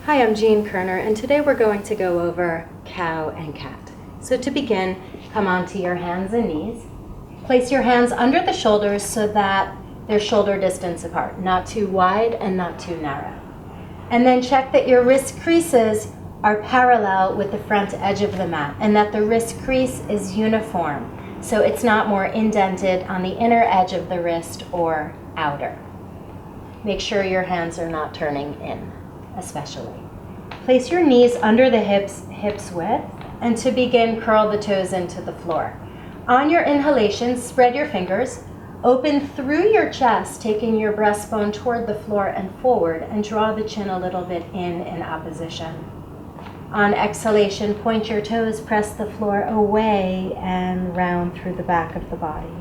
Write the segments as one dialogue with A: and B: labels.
A: Hi, I'm Koerner, and today we're going to go over cow and cat. So to begin, come onto your hands and knees. Place your hands under the shoulders so that they're shoulder distance apart, not too wide and not too narrow. And then check that your wrist creases are parallel with the front edge of the mat and that the wrist crease is uniform, so it's not more indented on the inner edge of the wrist or outer. Make sure your hands are not turning in, especially. Place your knees under the hips width, and to begin, curl the toes into the floor. On your inhalation, spread your fingers, open through your chest, taking your breastbone toward the floor and forward, and draw the chin a little bit in opposition. On exhalation, point your toes, press the floor away, and round through the back of the body.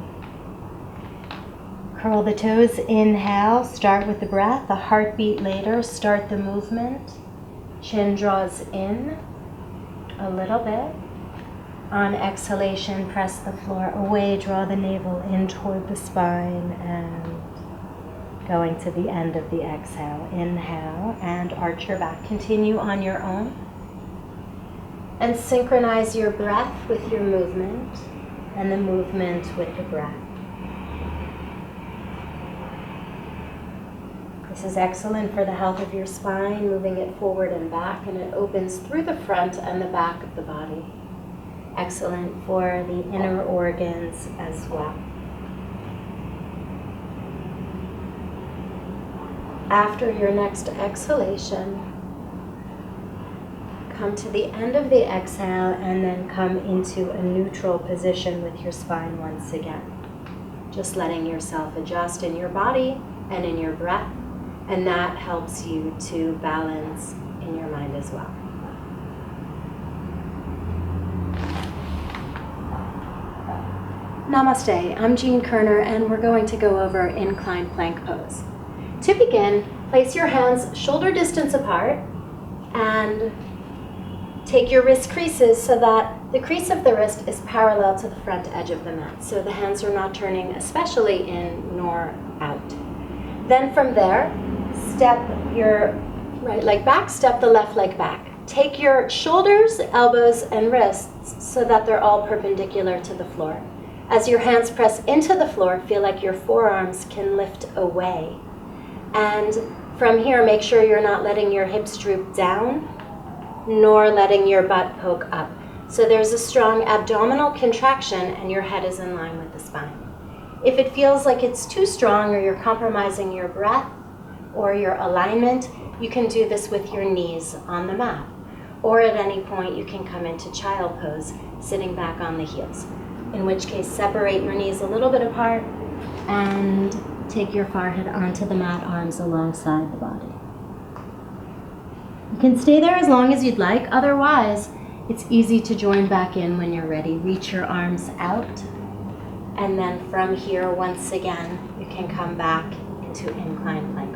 A: Curl the toes, inhale, start with the breath, a heartbeat later, start the movement. Chin draws in a little bit. On exhalation, press the floor away, draw the navel in toward the spine, and going to the end of the exhale. Inhale and arch your back. Continue on your own. And synchronize your breath with your movement and the movement with the breath. This is excellent for the health of your spine, moving it forward and back, and it opens through the front and the back of the body. Excellent for the inner organs as well. After your next exhalation, come to the end of the exhale and then come into a neutral position with your spine once again. Just letting yourself adjust in your body and in your breath, and that helps you to balance in your mind as well. Namaste, I'm Koerner, and we're going to go over incline plank pose. To begin, place your hands shoulder distance apart and take your wrist creases so that the crease of the wrist is parallel to the front edge of the mat, so the hands are not turning especially in nor out. Then from there, step your right leg back, step the left leg back. Take your shoulders, elbows, and wrists so that they're all perpendicular to the floor. As your hands press into the floor, feel like your forearms can lift away. And from here, make sure you're not letting your hips droop down, nor letting your butt poke up. So there's a strong abdominal contraction and your head is in line with the spine. If it feels like it's too strong or you're compromising your breath or your alignment, you can do this with your knees on the mat. Or at any point, you can come into child pose, sitting back on the heels. In which case, separate your knees a little bit apart and take your forehead onto the mat, arms alongside the body. You can stay there as long as you'd like. Otherwise, it's easy to join back in when you're ready. Reach your arms out. And then from here, once again, you can come back into incline plank.